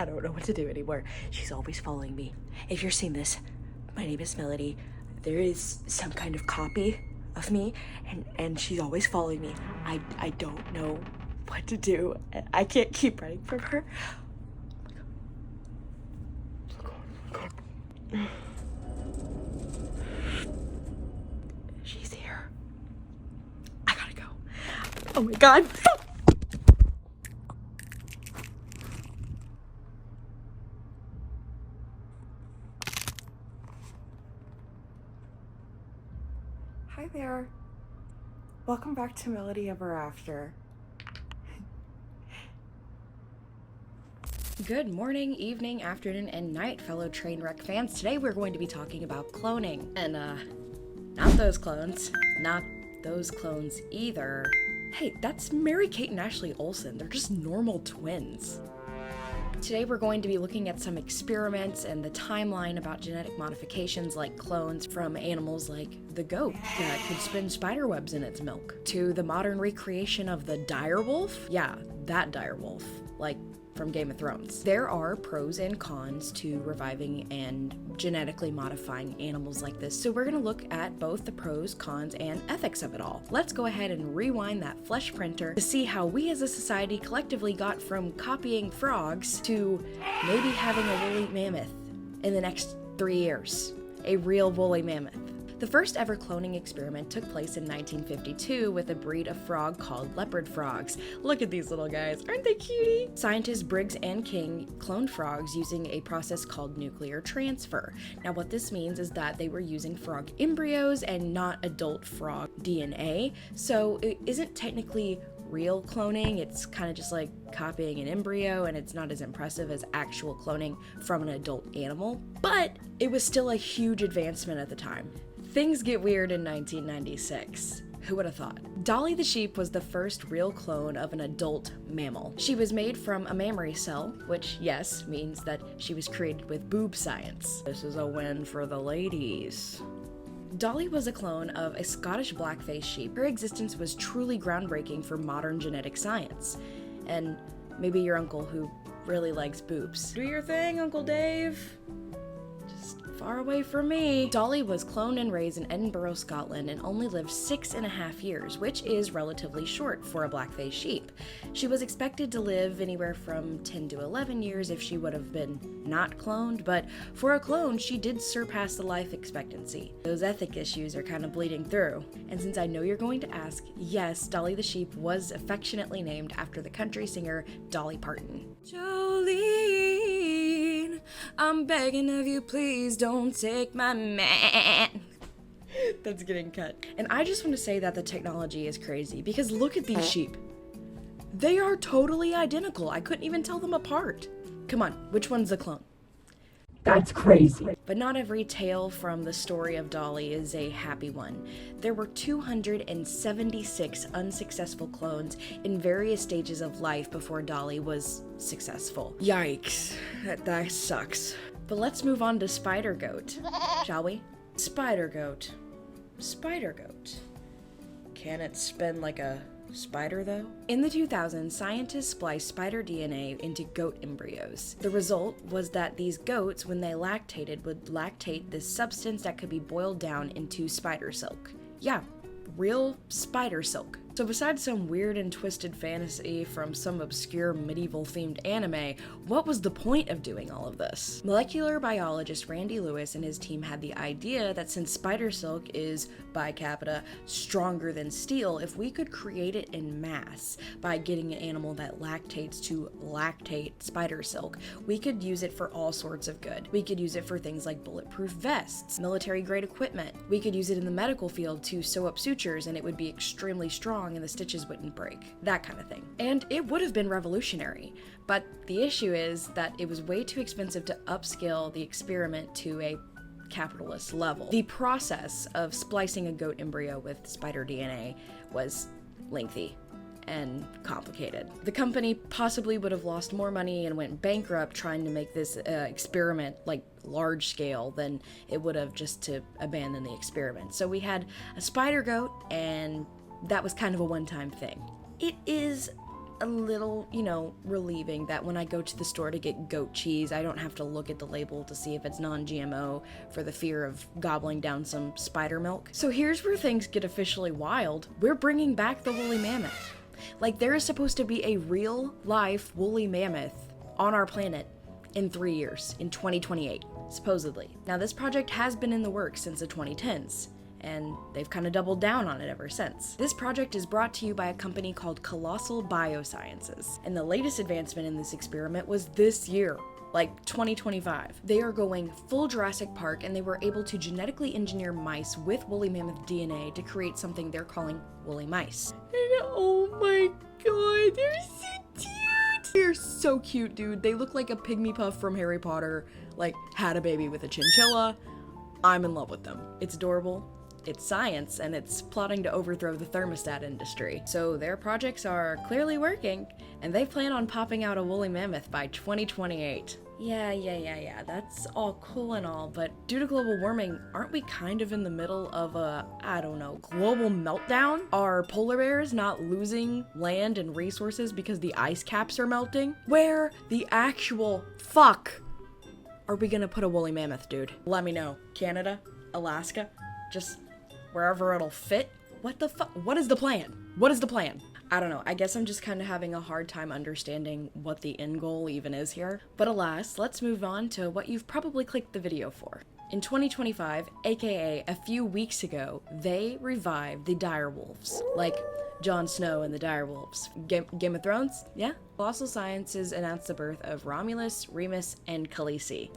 I don't know what to do anymore. She's always following me. If you're seeing this, my name is Melody. There is some kind of copy of me, and she's always following me. I don't know what to do. I can't keep running from her. She's here. I gotta go. Oh my god. Hi there. Welcome back to Melody Ever After. Good morning, evening, afternoon, and night, fellow Trainwreck fans. Today we're going to be talking about cloning. And, not those clones. Not those clones either. Hey, that's Mary-Kate and Ashley Olsen. They're just normal twins. Today we're going to be looking at some experiments and the timeline about genetic modifications like clones from animals like the goat that could spin spiderwebs in its milk, to the modern recreation of the direwolf. Yeah, that direwolf. Like, from Game of Thrones. There are pros and cons to reviving and genetically modifying animals like this, so we're gonna look at both the pros, cons, and ethics of it all. Let's go ahead and rewind that flesh printer to see how we as a society collectively got from copying frogs to maybe having a woolly mammoth in the next 3 years. A real woolly mammoth. The first ever cloning experiment took place in 1952 with a breed of frog called leopard frogs. Look at these little guys, aren't they cutie? Scientists Briggs and King cloned frogs using a process called nuclear transfer. Now what this means is that they were using frog embryos and not adult frog DNA, so it isn't technically real cloning. It's kind of just like copying an embryo, and it's not as impressive as actual cloning from an adult animal, but it was still a huge advancement at the time. Things get weird in 1996. Who would have thought? Dolly the Sheep was the first real clone of an adult mammal. She was made from a mammary cell, which, yes, means that she was created with boob science. This is a win for the ladies. Dolly was a clone of a Scottish blackface sheep. Her existence was truly groundbreaking for modern genetic science. And maybe your uncle who really likes boobs. Do your thing, Uncle Dave. Far away from me. Dolly was cloned and raised in Edinburgh, Scotland, and only lived 6.5 years, which is relatively short for a blackface sheep. She was expected to live anywhere from 10 to 11 years if she would have been not cloned, but for a clone, she did surpass the life expectancy. Those ethic issues are kind of bleeding through. And since I know you're going to ask, yes, Dolly the Sheep was affectionately named after the country singer Dolly Parton. Jolene, I'm begging of you, please don't take my man. That's getting cut. And I just want to say that the technology is crazy, because look at these sheep. They are totally identical. I couldn't even tell them apart. Come on, which one's the clone? That's crazy. But not every tale from the story of Dolly is a happy one. There were 276 unsuccessful clones in various stages of life before Dolly was successful. Yikes, that sucks. But let's move on to Spider Goat, shall we? Spider Goat. Spider Goat. Can it spin like a spider, though? In the 2000s, scientists spliced spider DNA into goat embryos. The result was that these goats, when they lactated, would lactate this substance that could be boiled down into spider silk. Yeah, real spider silk. So besides some weird and twisted fantasy from some obscure medieval-themed anime, what was the point of doing all of this? Molecular biologist Randy Lewis and his team had the idea that since spider silk is, by capita, stronger than steel, if we could create it in mass by getting an animal that lactates to lactate spider silk, we could use it for all sorts of good. We could use it for things like bulletproof vests, military-grade equipment. We could use it in the medical field to sew up sutures and it would be extremely strong and the stitches wouldn't break. That kind of thing. And it would have been revolutionary. But the issue is that it was way too expensive to upscale the experiment to a capitalist level. The process of splicing a goat embryo with spider DNA was lengthy and complicated. The company possibly would have lost more money and went bankrupt trying to make this experiment like large scale than it would have just to abandon the experiment. So we had a spider goat, and that was kind of a one-time thing. It is a little, you know, relieving that when I go to the store to get goat cheese, I don't have to look at the label to see if it's non-GMO for the fear of gobbling down some spider milk. So here's where things get officially wild. We're bringing back the woolly mammoth. Like, there is supposed to be a real-life woolly mammoth on our planet in 3 years, in 2028, supposedly. Now, this project has been in the works since the 2010s, and they've kind of doubled down on it ever since. This project is brought to you by a company called Colossal Biosciences, and the latest advancement in this experiment was this year, like 2025. They are going full Jurassic Park, and they were able to genetically engineer mice with woolly mammoth DNA to create something they're calling woolly mice. And oh my god, they're so cute! They're so cute, dude. They look like a pygmy puff from Harry Potter, like, had a baby with a chinchilla. I'm in love with them. It's adorable. It's science, and it's plotting to overthrow the thermostat industry. So their projects are clearly working, and they plan on popping out a woolly mammoth by 2028. Yeah, that's all cool and all, but due to global warming, aren't we kind of in the middle of a, I don't know, global meltdown? Are polar bears not losing land and resources because the ice caps are melting? Where the actual fuck are we gonna put a woolly mammoth, dude? Let me know. Canada? Alaska? Just wherever it'll fit? What the fuck? What is the plan? What is the plan? I don't know, I guess I'm just kind of having a hard time understanding what the end goal even is here. But alas, let's move on to what you've probably clicked the video for. In 2025, aka a few weeks ago, they revived the Direwolves. Like Jon Snow and the Direwolves. Game of Thrones? Yeah? Colossal Sciences announced the birth of Romulus, Remus, and Khaleesi.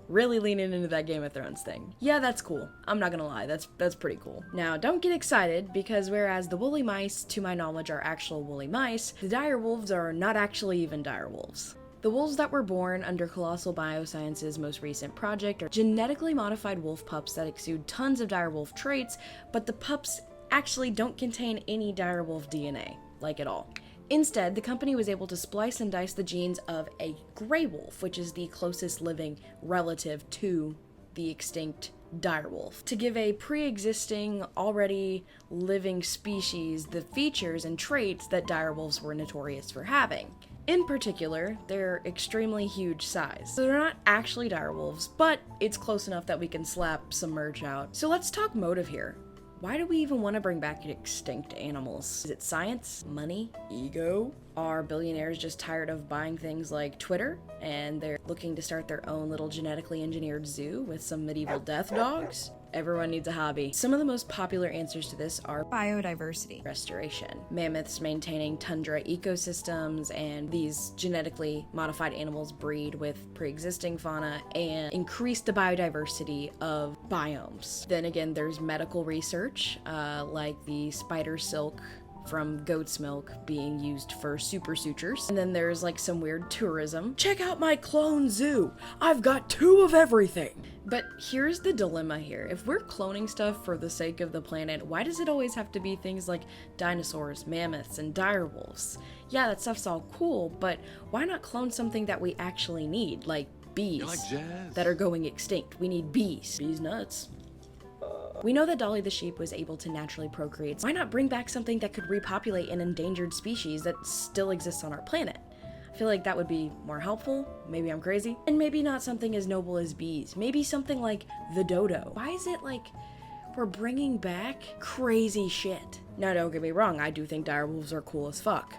Really leaning into that Game of Thrones thing. Yeah, that's cool. I'm not gonna lie, that's pretty cool. Now, don't get excited, because whereas the woolly mice, to my knowledge, are actual woolly mice, the direwolves are not actually even direwolves. The wolves that were born under Colossal Biosciences' most recent project are genetically modified wolf pups that exude tons of direwolf traits, but the pups actually don't contain any direwolf DNA, like at all. Instead, the company was able to splice and dice the genes of a gray wolf, which is the closest living relative to the extinct direwolf, to give a pre-existing, already living species the features and traits that direwolves were notorious for having. In particular, their extremely huge size. So they're not actually direwolves, but it's close enough that we can slap some merch out. So let's talk motive here. Why do we even want to bring back extinct animals? Is it science? Money? Ego? Are billionaires just tired of buying things like Twitter, and they're looking to start their own little genetically engineered zoo with some medieval death dogs? Everyone needs a hobby. Some of the most popular answers to this are biodiversity, restoration, mammoths maintaining tundra ecosystems, and these genetically modified animals breed with pre-existing fauna and increase the biodiversity of biomes. Then again, there's medical research, like the spider silk from goat's milk being used for super sutures. And then there's like some weird tourism. Check out my clone zoo. I've got 2 of everything. But here's the dilemma here. If we're cloning stuff for the sake of the planet, why does it always have to be things like dinosaurs, mammoths, and direwolves? Yeah, that stuff's all cool, but why not clone something that we actually need, like bees that are going extinct? We need bees. Bees nuts. We know that Dolly the Sheep was able to naturally procreate. Why not bring back something that could repopulate an endangered species that still exists on our planet? I feel like that would be more helpful. Maybe I'm crazy. And maybe not something as noble as bees. Maybe something like the dodo. Why is it like we're bringing back crazy shit? Now, don't get me wrong, I do think direwolves are cool as fuck.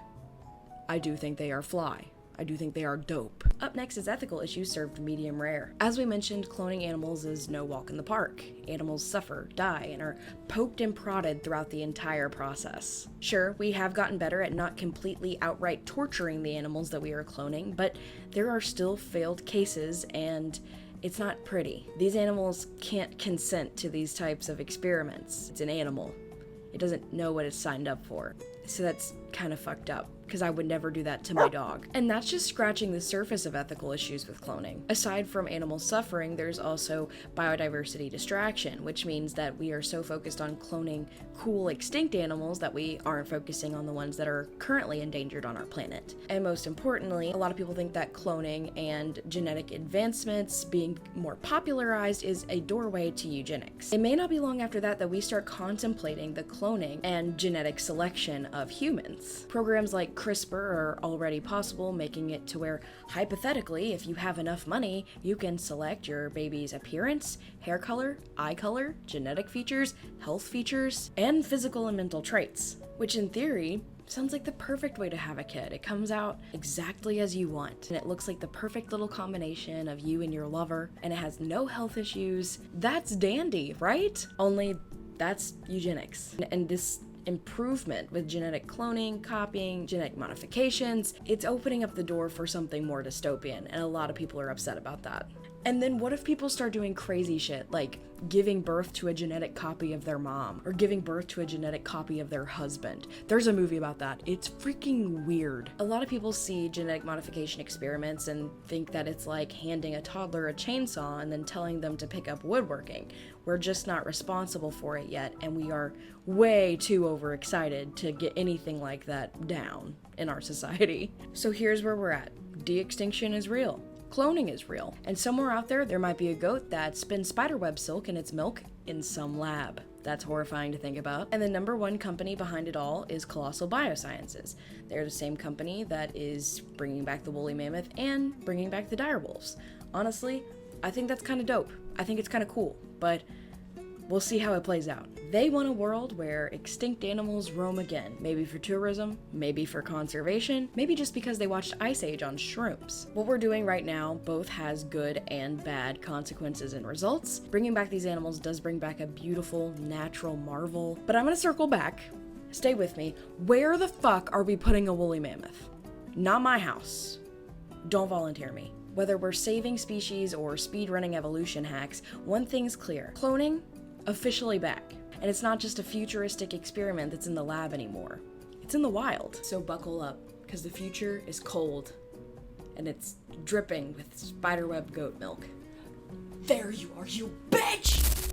I do think they are fly. I do think they are dope. Up next is ethical issues served medium rare. As we mentioned, cloning animals is no walk in the park. Animals suffer, die, and are poked and prodded throughout the entire process. Sure, we have gotten better at not completely outright torturing the animals that we are cloning, but there are still failed cases, and it's not pretty. These animals can't consent to these types of experiments. It's an animal. It doesn't know what it's signed up for. So that's kind of fucked up, because I would never do that to my dog. And that's just scratching the surface of ethical issues with cloning. Aside from animal suffering, there's also biodiversity distraction, which means that we are so focused on cloning cool extinct animals that we aren't focusing on the ones that are currently endangered on our planet. And most importantly, a lot of people think that cloning and genetic advancements being more popularized is a doorway to eugenics. It may not be long after that that we start contemplating the cloning and genetic selection of humans. months. Programs like CRISPR are already possible, making it to where, hypothetically, if you have enough money, you can select your baby's appearance, hair color, eye color, genetic features, health features, and physical and mental traits. Which in theory, sounds like the perfect way to have a kid. It comes out exactly as you want, and it looks like the perfect little combination of you and your lover, and it has no health issues. That's dandy, right? Only that's eugenics. And this improvement with genetic cloning, copying, genetic modifications, it's opening up the door for something more dystopian, and a lot of people are upset about that. And then what if people start doing crazy shit, like giving birth to a genetic copy of their mom, or giving birth to a genetic copy of their husband? There's a movie about that. It's freaking weird. A lot of people see genetic modification experiments and think that it's like handing a toddler a chainsaw and then telling them to pick up woodworking. We're just not responsible for it yet, and we are way too overexcited to get anything like that down in our society. So here's where we're at. De-extinction is real. Cloning is real, and somewhere out there might be a goat that spins spiderweb silk in its milk in some lab. That's horrifying to think about. And the number one company behind it all is Colossal Biosciences. They're the same company that is bringing back the woolly mammoth and bringing back the direwolves. Honestly, I think that's kind of dope. I think it's kind of cool, but we'll see how it plays out. They want a world where extinct animals roam again, maybe for tourism, maybe for conservation, maybe just because they watched Ice Age on shrooms. What we're doing right now both has good and bad consequences and results. Bringing back these animals does bring back a beautiful, natural marvel, but I'm gonna circle back. Stay with me. Where the fuck are we putting a woolly mammoth? Not my house. Don't volunteer me. Whether we're saving species or speedrunning evolution hacks, one thing's clear. Cloning, officially back. And it's not just a futuristic experiment that's in the lab anymore. It's in the wild. So buckle up, because the future is cold, and it's dripping with spiderweb goat milk. There you are, you bitch!